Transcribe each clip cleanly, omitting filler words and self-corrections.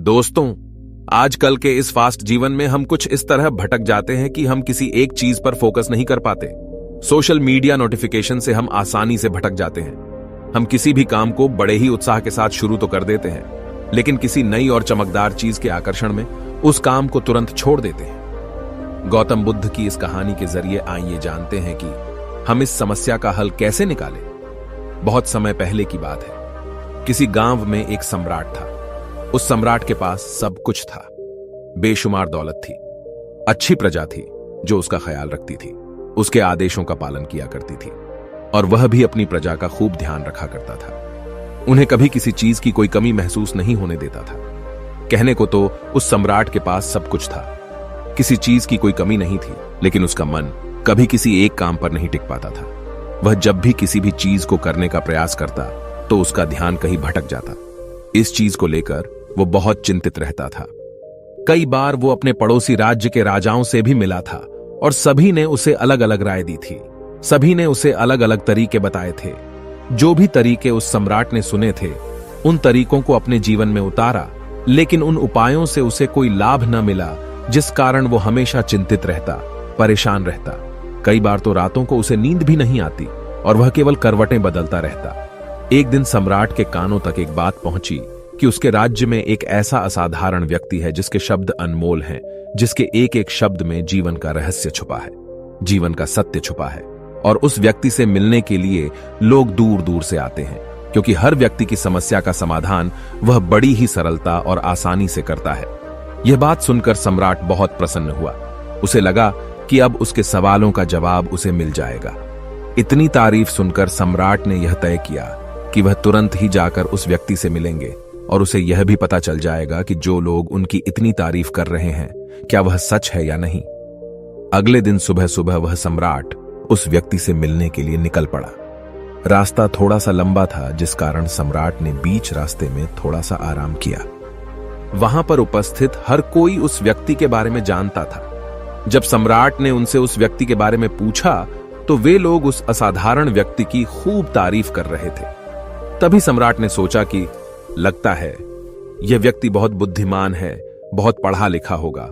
दोस्तों, आजकल के इस फास्ट जीवन में हम कुछ इस तरह भटक जाते हैं कि हम किसी एक चीज पर फोकस नहीं कर पाते। सोशल मीडिया नोटिफिकेशन से हम आसानी से भटक जाते हैं। हम किसी भी काम को बड़े ही उत्साह के साथ शुरू तो कर देते हैं, लेकिन किसी नई और चमकदार चीज के आकर्षण में उस काम को तुरंत छोड़ देते हैं। गौतम बुद्ध की इस कहानी के जरिए आइए जानते हैं कि हम इस समस्या का हल कैसे निकालें। बहुत समय पहले की बात है। किसी गांव में एक सम्राट था। उस सम्राट के पास सब कुछ था। बेशुमार दौलत थी, अच्छी प्रजा थी जो उसका ख्याल रखती थी, उसके आदेशों का पालन किया करती थी, और वह भी अपनी प्रजा का खूब ध्यान रखा करता था। उन्हें कभी किसी चीज की कोई कमी महसूस नहीं होने देता था। कहने को तो उस सम्राट के पास सब कुछ था, किसी चीज की कोई कमी नहीं थी, लेकिन उसका मन कभी किसी एक काम पर नहीं टिक पाता था। वह जब भी किसी भी चीज को करने का प्रयास करता तो उसका ध्यान कहीं भटक जाता। इस चीज को लेकर वो बहुत चिंतित रहता था। कई बार वो अपने पड़ोसी राज्य के राजाओं से भी मिला था और सभी ने उसे अलग अलग राय दी थी। सभी ने उसे अलग अलग तरीके बताए थे। जो भी तरीके उस सम्राट ने सुने थे, उन तरीकों को अपने जीवन में उतारा, लेकिन उन उपायों से उसे कोई लाभ न मिला, जिस कारण वो हमेशा चिंतित रहता, परेशान रहता। कई बार तो रातों को उसे नींद भी नहीं आती और वह केवल करवटें बदलता रहता। एक दिन सम्राट के कानों तक एक बात पहुंची कि उसके राज्य में एक ऐसा असाधारण व्यक्ति है जिसके शब्द अनमोल हैं, जिसके एक एक शब्द में जीवन का रहस्य छुपा है, जीवन का सत्य छुपा है। और उस व्यक्ति से मिलने के लिए लोग दूर दूर से आते हैं, क्योंकि हर व्यक्ति की समस्या का समाधान वह बड़ी ही सरलता और आसानी से करता है। यह बात सुनकर सम्राट बहुत प्रसन्न हुआ। उसे लगा कि अब उसके सवालों का जवाब उसे मिल जाएगा। इतनी तारीफ सुनकर सम्राट ने यह तय किया कि वह तुरंत ही जाकर उस व्यक्ति से मिलेंगे और उसे यह भी पता चल जाएगा कि जो लोग उनकी इतनी तारीफ कर रहे हैं, क्या वह सच है या नहीं। अगले दिन सुबह सुबह वह सम्राट उस व्यक्ति से मिलने के लिए निकल पड़ा। रास्ता थोड़ा सा लंबा था, जिस कारण सम्राट ने बीच रास्ते में थोड़ा सा आराम किया। वहां पर उपस्थित हर कोई उस व्यक्ति के बारे में जानता था। जब सम्राट ने उनसे उस व्यक्ति के बारे में पूछा तो वे लोग उस असाधारण व्यक्ति की खूब तारीफ कर रहे थे। तभी सम्राट ने सोचा कि लगता है यह व्यक्ति बहुत बुद्धिमान है, बहुत पढ़ा लिखा होगा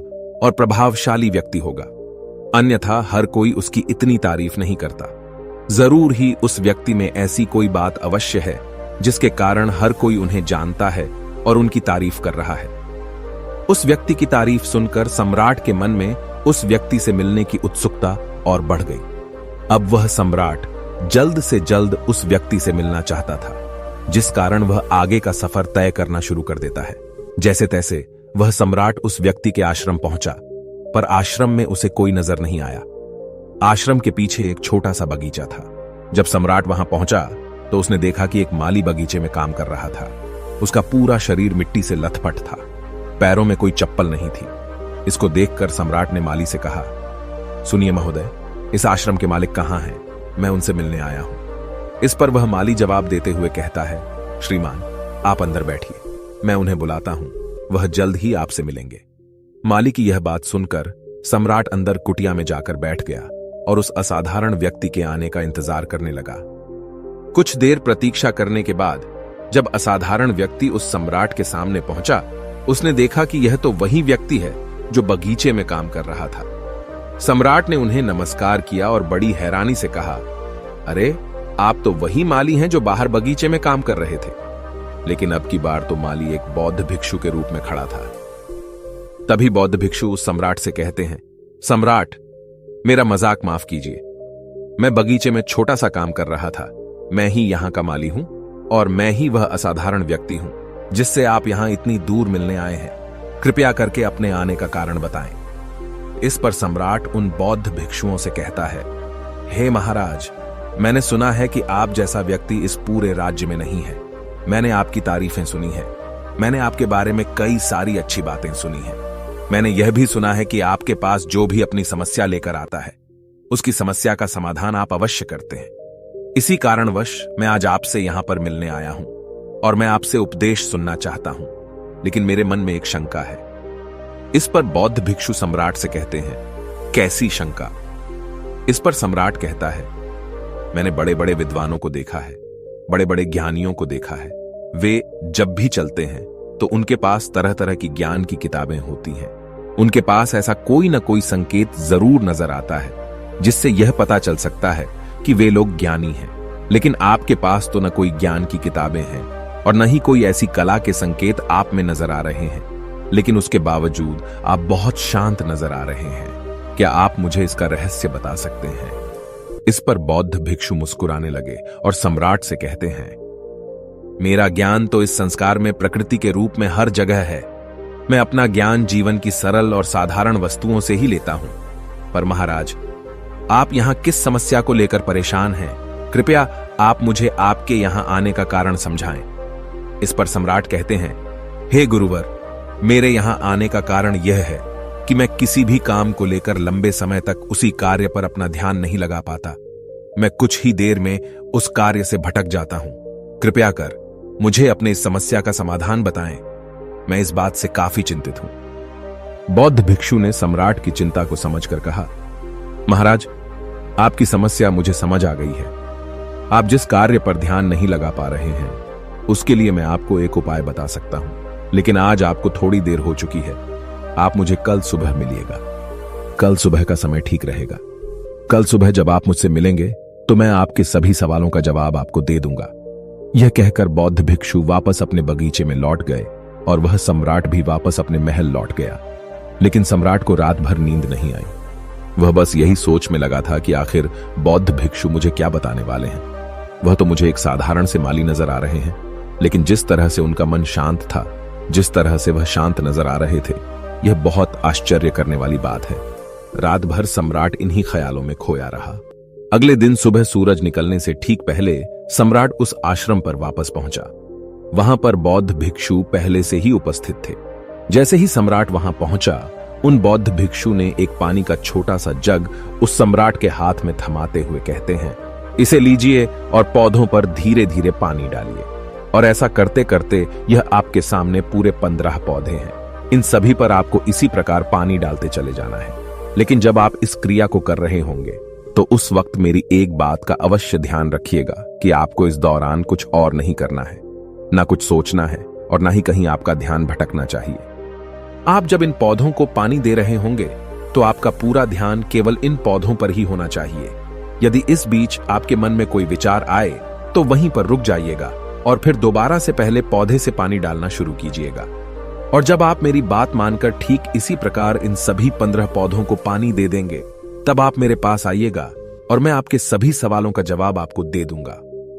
और प्रभावशाली व्यक्ति होगा, अन्यथा हर कोई उसकी इतनी तारीफ नहीं करता। जरूर ही उस व्यक्ति में ऐसी कोई बात अवश्य है जिसके कारण हर कोई उन्हें जानता है और उनकी तारीफ कर रहा है। उस व्यक्ति की तारीफ सुनकर सम्राट के मन में उस व्यक्ति से मिलने की उत्सुकता और बढ़ गई। अब वह सम्राट जल्द से जल्द उस व्यक्ति से मिलना चाहता था, जिस कारण वह आगे का सफर तय करना शुरू कर देता है। जैसे तैसे वह सम्राट उस व्यक्ति के आश्रम पहुंचा, पर आश्रम में उसे कोई नजर नहीं आया। आश्रम के पीछे एक छोटा सा बगीचा था। जब सम्राट वहां पहुंचा तो उसने देखा कि एक माली बगीचे में काम कर रहा था। उसका पूरा शरीर मिट्टी से लथपथ था, पैरों में कोई चप्पल नहीं थी। इसको देखकर सम्राट ने माली से कहा, सुनिए महोदय, इस आश्रम के मालिक कहां हैं? मैं उनसे मिलने आया हूं। इस पर वह माली जवाब देते हुए कहता है, श्रीमान, आप अंदर बैठिए, मैं उन्हें बुलाता हूं, वह जल्द ही आपसे मिलेंगे। माली की यह बात सुनकर सम्राट अंदर कुटिया में जाकर बैठ गया और उस असाधारण व्यक्ति के आने का इंतजार करने लगा। कुछ देर प्रतीक्षा करने के बाद जब असाधारण व्यक्ति उस सम्राट के सामने पहुंचा, उसने देखा कि यह तो वही व्यक्ति है जो बगीचे में काम कर रहा था। सम्राट ने उन्हें नमस्कार किया और बड़ी हैरानी से कहा, अरे, आप तो वही माली हैं जो बाहर बगीचे में काम कर रहे थे। लेकिन अब की बार तो माली एक बौद्ध भिक्षु के रूप में खड़ा था। तभी बौद्ध भिक्षु उस सम्राट से कहते हैं, सम्राट, मेरा मजाक माफ कीजिए। मैं बगीचे में छोटा सा काम कर रहा था। मैं ही यहां का माली हूं और मैं ही वह असाधारण व्यक्ति हूं जिससे आप यहां इतनी दूर मिलने आए हैं। कृपया करके अपने आने का कारण बताएं। इस पर सम्राट उन बौद्ध भिक्षुओं से कहता है, हे महाराज, मैंने सुना है कि आप जैसा व्यक्ति इस पूरे राज्य में नहीं है। मैंने आपकी तारीफें सुनी है। मैंने आपके बारे में कई सारी अच्छी बातें सुनी हैं। मैंने यह भी सुना है कि आपके पास जो भी अपनी समस्या लेकर आता है, उसकी समस्या का समाधान आप अवश्य करते हैं। इसी कारणवश मैं आज आपसे यहां पर मिलने आया हूं और मैं आपसे उपदेश सुनना चाहता हूं, लेकिन मेरे मन में एक शंका है। इस पर बौद्ध भिक्षु सम्राट से कहते हैं, कैसी शंका? इस पर सम्राट कहता है, मैंने बड़े बड़े विद्वानों को देखा है, बड़े बड़े ज्ञानियों को देखा है। वे जब भी चलते हैं तो उनके पास तरह तरह की ज्ञान की किताबें होती हैं। उनके पास ऐसा कोई न कोई संकेत जरूर नजर आता है जिससे यह पता चल सकता है कि वे लोग ज्ञानी हैं। लेकिन आपके पास तो न कोई ज्ञान की किताबें हैं और न ही कोई ऐसी कला के संकेत आप में नजर आ रहे हैं, लेकिन उसके बावजूद आप बहुत शांत नजर आ रहे हैं। क्या आप मुझे इसका रहस्य बता सकते हैं? इस पर बौद्ध भिक्षु मुस्कुराने लगे और सम्राट से कहते हैं, मेरा ज्ञान तो इस संस्कार में प्रकृति के रूप में हर जगह है। मैं अपना ज्ञान जीवन की सरल और साधारण वस्तुओं से ही लेता हूं। पर महाराज, आप यहां किस समस्या को लेकर परेशान हैं? कृपया आप मुझे आपके यहां आने का कारण समझाएं। इस पर सम्राट कहते हैं, हे गुरुवर, मेरे यहां आने का कारण यह है कि मैं किसी भी काम को लेकर लंबे समय तक उसी कार्य पर अपना ध्यान नहीं लगा पाता। मैं कुछ ही देर में उस कार्य से भटक जाता हूं। कृपया कर मुझे अपने इस समस्या का समाधान बताएं। मैं इस बात से काफी चिंतित हूं। बौद्ध भिक्षु ने सम्राट की चिंता को समझकर कहा, महाराज, आपकी समस्या मुझे समझ आ गई है। आप जिस कार्य पर ध्यान नहीं लगा पा रहे हैं उसके लिए मैं आपको एक उपाय बता सकता हूं, लेकिन आज आपको थोड़ी देर हो चुकी है। आप मुझे कल सुबह मिलिएगा। कल सुबह का समय ठीक रहेगा। कल सुबह जब आप मुझसे मिलेंगे तो मैं आपके सभी सवालों का जवाब आपको दे दूंगा। यह कहकर बौद्ध भिक्षु वापस अपने बगीचे में लौट गए और वह सम्राट भी वापस अपने महल लौट गया। लेकिन सम्राट को रात भर नींद नहीं आई। वह बस यही सोच में लगा था कि आखिर बौद्ध भिक्षु मुझे क्या बताने वाले हैं। वह तो मुझे एक साधारण से माली नजर आ रहे हैं, लेकिन जिस तरह से उनका मन शांत था, जिस तरह से वह शांत नजर आ रहे थे, यह बहुत आश्चर्य करने वाली बात है। रात भर सम्राट इन्हीं ख्यालों में खोया रहा। अगले दिन सुबह सूरज निकलने से ठीक पहले सम्राट उस आश्रम पर वापस पहुंचा। वहां पर बौद्ध भिक्षु पहले से ही उपस्थित थे। जैसे ही सम्राट वहां पहुंचा, उन बौद्ध भिक्षु ने एक पानी का छोटा सा जग उस सम्राट के हाथ में थमाते हुए कहते हैं, इसे लीजिए और पौधों पर धीरे धीरे पानी डालिए। और ऐसा करते करते यह आपके सामने पूरे 15 पौधे हैं। इन सभी पर आपको इसी प्रकार पानी डालते चले जाना है। लेकिन जब आप इस क्रिया को कर रहे होंगे तो उस वक्त मेरी एक बात का अवश्य ध्यान रखिएगा कि आपको इस दौरान कुछ और नहीं करना है, ना कुछ सोचना है और ना ही कहीं आपका ध्यान भटकना चाहिए। आप जब इन पौधों को पानी दे रहे होंगे तो आपका पूरा ध्यान केवल इन पौधों पर ही होना चाहिए। यदि इस बीच आपके मन में कोई विचार आए तो वहीं पर रुक जाइएगा और फिर दोबारा से पहले पौधे से पानी डालना शुरू कीजिएगा। और जब आप मेरी बात मानकर ठीक इसी प्रकार इन सभी 15 पौधों को पानी दे देंगे, तब आप मेरे पास आइएगा और मैं आपके सभी सवालों का जवाब आपको दे दूंगा।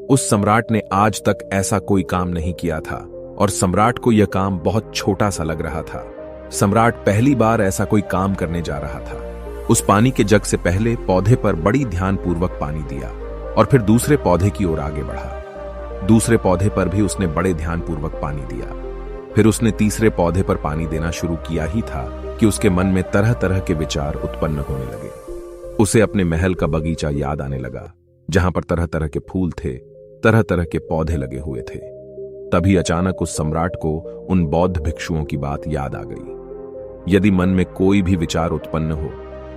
उस सम्राट ने आज तक ऐसा कोई काम नहीं किया था और सम्राट को यह काम बहुत छोटा सा लग रहा था। सम्राट पहली बार ऐसा कोई काम करने जा रहा था। उस पानी के जग से पहले पौधे पर बड़ी ध्यानपूर्वक पानी दिया और फिर दूसरे पौधे की ओर आगे बढ़ा। दूसरे पौधे पर भी उसने बड़े ध्यानपूर्वक पानी दिया। फिर उसने तीसरे पौधे पर पानी देना शुरू किया ही था कि उसके मन में तरह तरह के विचार उत्पन्न होने लगे। उसे अपने महल का बगीचा याद आने लगा, जहां पर तरह तरह के फूल थे, तरह तरह के पौधे लगे हुए थे। तभी अचानक उस सम्राट को उन बौद्ध भिक्षुओं की बात याद आ गई। यदि मन में कोई भी विचार उत्पन्न हो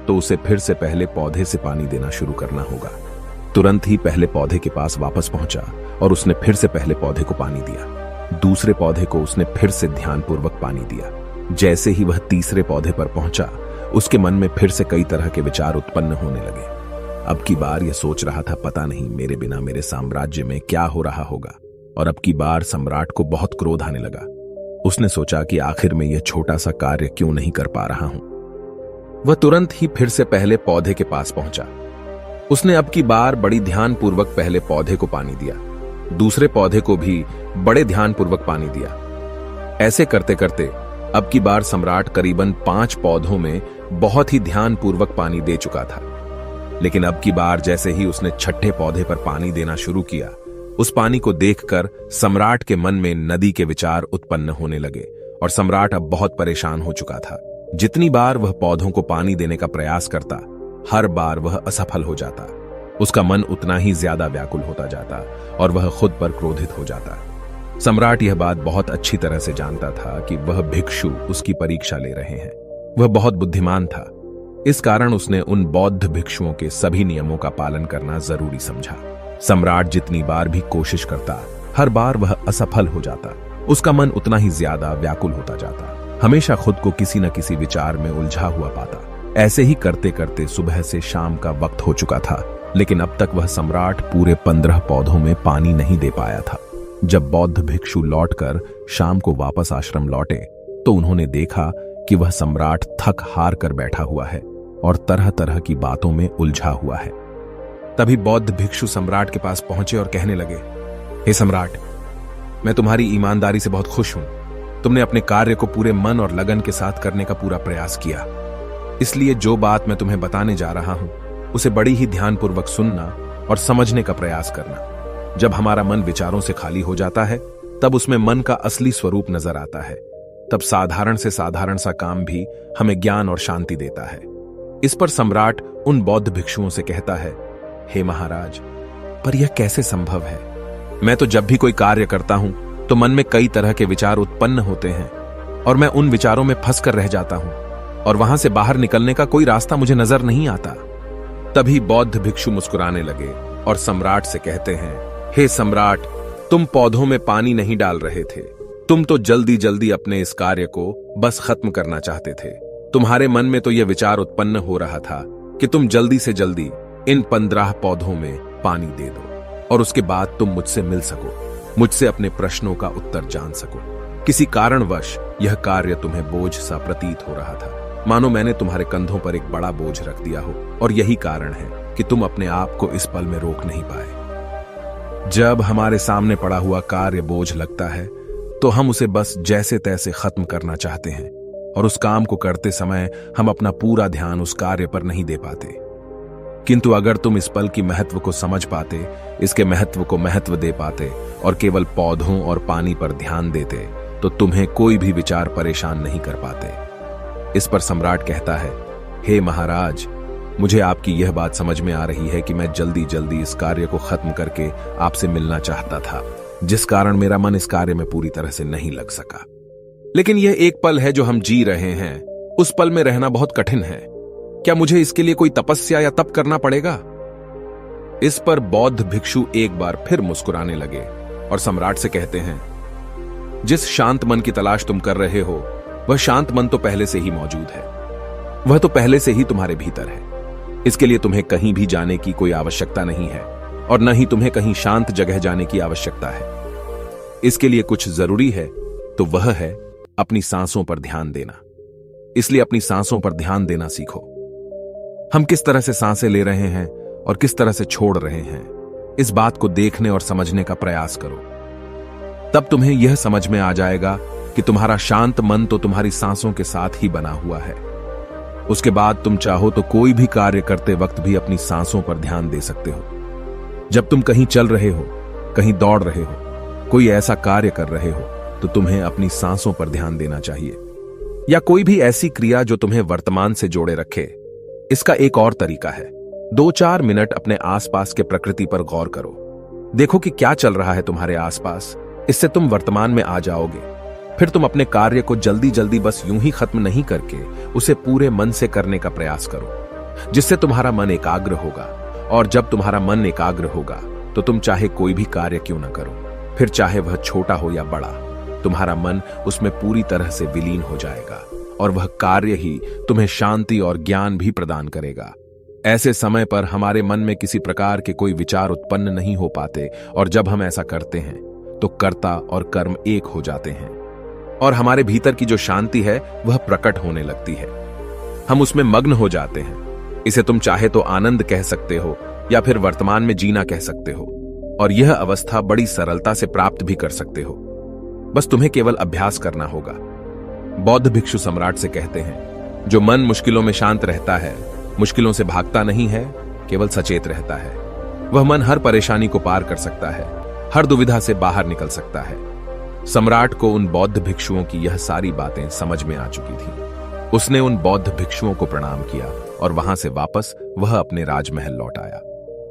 तो उसे फिर से पहले पौधे से पानी देना शुरू करना होगा। तुरंत ही पहले पौधे के पास वापस पहुंचा और उसने फिर से पहले पौधे को पानी दिया। दूसरे पौधे को उसने फिर से ध्यानपूर्वक पानी दिया। जैसे ही वह तीसरे पौधे पर पहुंचा, उसके मन में फिर से कई तरह के विचार उत्पन्न होने लगे। अब की बार यह सोच रहा था, पता नहीं मेरे बिना मेरे साम्राज्य में क्या हो रहा होगा। और अब की बार सम्राट को बहुत क्रोध आने लगा। उसने सोचा कि आखिर में यह छोटा सा कार्य क्यों नहीं कर पा रहा हूं। वह तुरंत ही फिर से पहले पौधे के पास पहुंचा। उसने अब की बार बड़ी ध्यानपूर्वक पहले पौधे को पानी दिया, दूसरे पौधे को भी बड़े ध्यानपूर्वक पानी दिया। ऐसे करते करते अब की बार सम्राट करीबन 5 पौधों में बहुत ही ध्यानपूर्वक पानी दे चुका था। लेकिन अब की बार जैसे ही उसने छठे पौधे पर पानी देना शुरू किया, उस पानी को देखकर सम्राट के मन में नदी के विचार उत्पन्न होने लगे और सम्राट अब बहुत परेशान हो चुका था। जितनी बार वह पौधों को पानी देने का प्रयास करता, हर बार वह असफल हो जाता। उसका मन उतना ही ज्यादा व्याकुल होता जाता और वह खुद पर क्रोधित हो जाता। सम्राट यह बात बहुत अच्छी तरह से जानता था कि वह भिक्षु उसकी परीक्षा ले रहे हैं। वह बहुत बुद्धिमान था, इस कारण उसने उन बौद्ध भिक्षुओं के सभी नियमों का पालन करना जरूरी समझा। सम्राट जितनी बार भी कोशिश करता, हर बार वह असफल हो जाता। उसका मन उतना ही ज्यादा व्याकुल होता जाता, हमेशा खुद को किसी न किसी विचार में उलझा हुआ पाता। ऐसे ही करते करते सुबह से शाम का वक्त हो चुका था, लेकिन अब तक वह सम्राट पूरे 15 पौधों में पानी नहीं दे पाया था। जब बौद्ध भिक्षु लौटकर शाम को वापस आश्रम लौटे तो उन्होंने देखा कि वह सम्राट थक हार कर बैठा हुआ है और तरह तरह की बातों में उलझा हुआ है। तभी बौद्ध भिक्षु सम्राट के पास पहुंचे और कहने लगे, हे सम्राट, मैं तुम्हारी ईमानदारी से बहुत खुश हूं। तुमने अपने कार्य को पूरे मन और लगन के साथ करने का पूरा प्रयास किया, इसलिए जो बात मैं तुम्हें बताने जा रहा हूं उसे बड़ी ही ध्यानपूर्वक सुनना और समझने का प्रयास करना। जब हमारा मन विचारों से खाली हो जाता है तब उसमें मन का असली स्वरूप नजर आता है। तब साधारण से साधारण सा काम भी हमें ज्ञान और शांति देता है। इस पर सम्राट उन बौद्ध भिक्षुओं से कहता है, हे महाराज, पर यह कैसे संभव है? मैं तो जब भी कोई कार्य करता हूं तो मन में कई तरह के विचार उत्पन्न होते हैं और मैं उन विचारों में फंस कर रह जाता हूं और वहां से बाहर निकलने का कोई रास्ता मुझे नजर नहीं आता। तभी बौद्ध भिक्षु मुस्कुराने लगे और सम्राट से कहते हैं, हे सम्राट, तुम पौधों में पानी नहीं डाल रहे थे, तुम तो जल्दी जल्दी अपने इस कार्य को बस खत्म करना चाहते थे। तुम्हारे मन में तो यह विचार उत्पन्न हो रहा था कि तुम जल्दी से जल्दी इन 15 पौधों में पानी दे दो और उसके बाद तुम मुझसे मिल सको, मुझसे अपने प्रश्नों का उत्तर जान सको। किसी कारणवश यह कार्य तुम्हें बोझ सा प्रतीत हो रहा था, मानो मैंने तुम्हारे कंधों पर एक बड़ा बोझ रख दिया हो, और यही कारण है कि तुम अपने आप को इस पल में रोक नहीं पाए। जब हमारे सामने पड़ा हुआ कार्य बोझ लगता है तो हम उसे बस जैसे तैसे खत्म करना चाहते हैं और उस काम को करते समय हम अपना पूरा ध्यान उस कार्य पर नहीं दे पाते। किंतु अगर तुम इस पल की महत्व को समझ पाते, इसके महत्व को महत्व दे पाते और केवल पौधों और पानी पर ध्यान देते तो तुम्हें कोई भी विचार परेशान नहीं कर पाते। इस पर सम्राट कहता है, हे महाराज, मुझे आपकी यह बात समझ में आ रही है कि मैं जल्दी जल्दी इस कार्य को खत्म करके आपसे मिलना चाहता था, जिस कारण मेरा मन इस कार्य में पूरी तरह से नहीं लग सका। लेकिन यह एक पल है जो हम जी रहे हैं, उस पल में रहना बहुत कठिन है। क्या मुझे इसके लिए कोई तपस्या या तप करना पड़ेगा? इस पर बौद्ध भिक्षु एक बार फिर मुस्कुराने लगे और सम्राट से कहते हैं, जिस शांत मन की तलाश तुम कर रहे हो वह शांत मन तो पहले से ही मौजूद है, वह तो पहले से ही तुम्हारे भीतर है। इसके लिए तुम्हें कहीं भी जाने की कोई आवश्यकता नहीं है और न ही तुम्हें कहीं शांत जगह जाने की आवश्यकता है। इसके लिए कुछ जरूरी है तो वह है अपनी सांसों पर ध्यान देना। इसलिए अपनी सांसों पर ध्यान देना सीखो। हम किस तरह से सांसें ले रहे हैं और किस तरह से छोड़ रहे हैं, इस बात को देखने और समझने का प्रयास करो। तब तुम्हें यह समझ में आ जाएगा कि तुम्हारा शांत मन तो तुम्हारी सांसों के साथ ही बना हुआ है। उसके बाद तुम चाहो तो कोई भी कार्य करते वक्त भी अपनी सांसों पर ध्यान दे सकते हो। जब तुम कहीं चल रहे हो, कहीं दौड़ रहे हो, कोई ऐसा कार्य कर रहे हो तो तुम्हें अपनी सांसों पर ध्यान देना चाहिए, या कोई भी ऐसी क्रिया जो तुम्हें वर्तमान से जोड़े रखे। इसका एक और तरीका है, 2-4 मिनट अपने आसपास के प्रकृति पर गौर करो। देखो कि क्या चल रहा है तुम्हारे आसपास। इससे तुम वर्तमान में आ जाओगे। फिर तुम अपने कार्य को जल्दी जल्दी बस यूं ही खत्म नहीं करके उसे पूरे मन से करने का प्रयास करो, जिससे तुम्हारा मन एकाग्र होगा। और जब तुम्हारा मन एकाग्र होगा तो तुम चाहे कोई भी कार्य क्यों ना करो, फिर चाहे वह छोटा हो या बड़ा, तुम्हारा मन उसमें पूरी तरह से विलीन हो जाएगा और वह कार्य ही तुम्हें शांति और ज्ञान भी प्रदान करेगा। ऐसे समय पर हमारे मन में किसी प्रकार के कोई विचार उत्पन्न नहीं हो पाते, और जब हम ऐसा करते हैं तो कर्ता और कर्म एक हो जाते हैं और हमारे भीतर की जो शांति है वह प्रकट होने लगती है। हम उसमें मग्न हो जाते हैं। इसे तुम चाहे तो आनंद कह सकते हो या फिर वर्तमान में जीना कह सकते हो, और यह अवस्था बड़ी सरलता से प्राप्त भी कर सकते हो। बस तुम्हें केवल अभ्यास करना होगा। बौद्ध भिक्षु सम्राट से कहते हैं, जो मन मुश्किलों में शांत रहता है, मुश्किलों से भागता नहीं है, केवल सचेत रहता है, वह मन हर परेशानी को पार कर सकता है, हर दुविधा से बाहर निकल सकता है। सम्राट को उन बौद्ध भिक्षुओं की यह सारी बातें समझ में आ चुकी थी। उसने उन बौद्ध भिक्षुओं को प्रणाम किया और वहां से वापस वह अपने राजमहल लौट आया।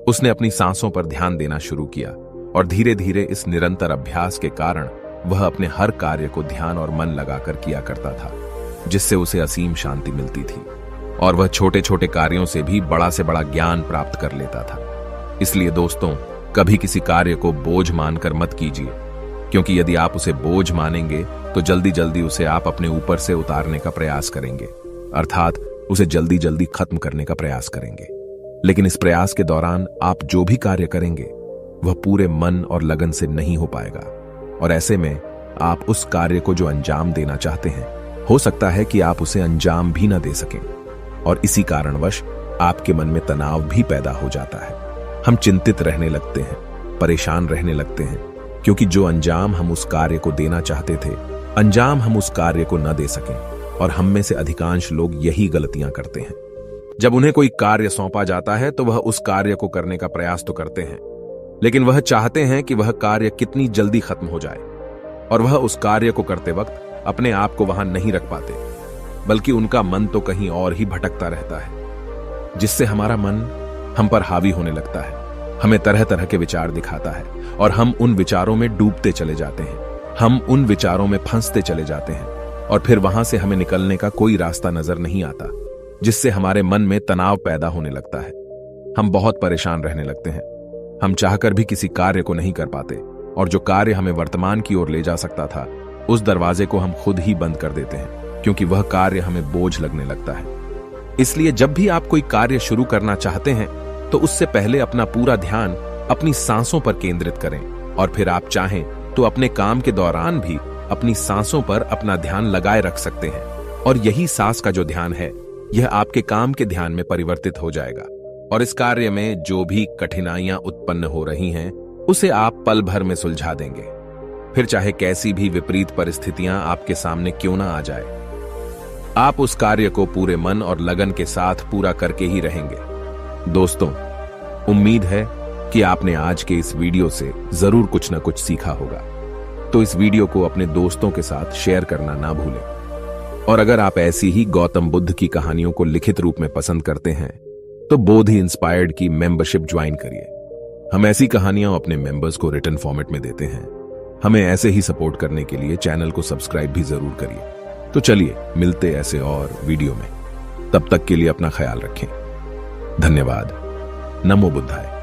उसने अपनी सांसों पर ध्यान देना शुरू किया और धीरे धीरे इस निरंतर अभ्यास के कारण वह अपने हर कार्य को ध्यान और मन लगाकर किया करता था, जिससे उसे असीम शांति मिलती थी और वह छोटे छोटे कार्यों से भी बड़ा से बड़ा ज्ञान प्राप्त कर लेता था। इसलिए दोस्तों, कभी किसी कार्य को बोझ मानकर मत कीजिए। क्योंकि यदि आप उसे बोझ मानेंगे तो जल्दी जल्दी उसे आप अपने ऊपर से उतारने का प्रयास करेंगे, अर्थात उसे जल्दी जल्दी खत्म करने का प्रयास करेंगे। लेकिन इस प्रयास के दौरान आप जो भी कार्य करेंगे वह पूरे मन और लगन से नहीं हो पाएगा, और ऐसे में आप उस कार्य को जो अंजाम देना चाहते हैं, हो सकता है कि आप उसे अंजाम भी न दे सकें, और इसी कारणवश आपके मन में तनाव भी पैदा हो जाता है। हम चिंतित रहने लगते हैं, परेशान रहने लगते हैं, क्योंकि जो अंजाम हम उस कार्य को देना चाहते थे, अंजाम हम उस कार्य को न दे सकें। और हम में से अधिकांश लोग यही गलतियां करते हैं। जब उन्हें कोई कार्य सौंपा जाता है तो वह उस कार्य को करने का प्रयास तो करते हैं, लेकिन वह चाहते हैं कि वह कार्य कितनी जल्दी खत्म हो जाए, और वह उस कार्य को करते वक्त अपने आप को वहां नहीं रख पाते, बल्कि उनका मन तो कहीं और ही भटकता रहता है, जिससे हमारा मन हम पर हावी होने लगता है, हमें तरह तरह के विचार दिखाता है, और हम उन विचारों में डूबते चले जाते हैं, हम उन विचारों में फंसते चले जाते हैं, और फिर वहां से हमें निकलने का कोई रास्ता नजर नहीं आता, जिससे हमारे मन में तनाव पैदा होने लगता है। हम बहुत परेशान रहने लगते हैं, हम चाहकर भी किसी कार्य को नहीं कर पाते, और जो कार्य हमें वर्तमान की ओर ले जा सकता था, उस दरवाजे को हम खुद ही बंद कर देते हैं, क्योंकि वह कार्य हमें बोझ लगने लगता है। इसलिए जब भी आप कोई कार्य शुरू करना चाहते हैं तो उससे पहले अपना पूरा ध्यान अपनी सांसों पर केंद्रित करें, और फिर आप चाहें तो अपने काम के दौरान भी अपनी सांसों पर अपना ध्यान लगाए रख सकते हैं, और यही सांस का जो ध्यान है, यह आपके काम के ध्यान में परिवर्तित हो जाएगा, और इस कार्य में जो भी कठिनाइयां उत्पन्न हो रही हैं उसे आप पल भर में सुलझा देंगे, फिर चाहे कैसी भी विपरीत परिस्थितियां आपके सामने क्यों ना आ जाए। आप उस कार्य को पूरे मन और लगन के साथ पूरा करके ही रहेंगे। दोस्तों, उम्मीद है कि आपने आज के इस वीडियो से जरूर कुछ न कुछ सीखा होगा, तो इस वीडियो को अपने दोस्तों के साथ शेयर करना ना भूलें। और अगर आप ऐसी ही गौतम बुद्ध की कहानियों को लिखित रूप में पसंद करते हैं तो बोधि इंस्पायर्ड की मेंबरशिप ज्वाइन करिए। हम ऐसी कहानियां अपने मेंबर्स को रिटन फॉर्मेट में देते हैं। हमें ऐसे ही सपोर्ट करने के लिए चैनल को सब्सक्राइब भी जरूर करिए। तो चलिए मिलते ऐसे और वीडियो में, तब तक के लिए अपना ख्याल रखें। धन्यवाद। नमो बुद्धाय।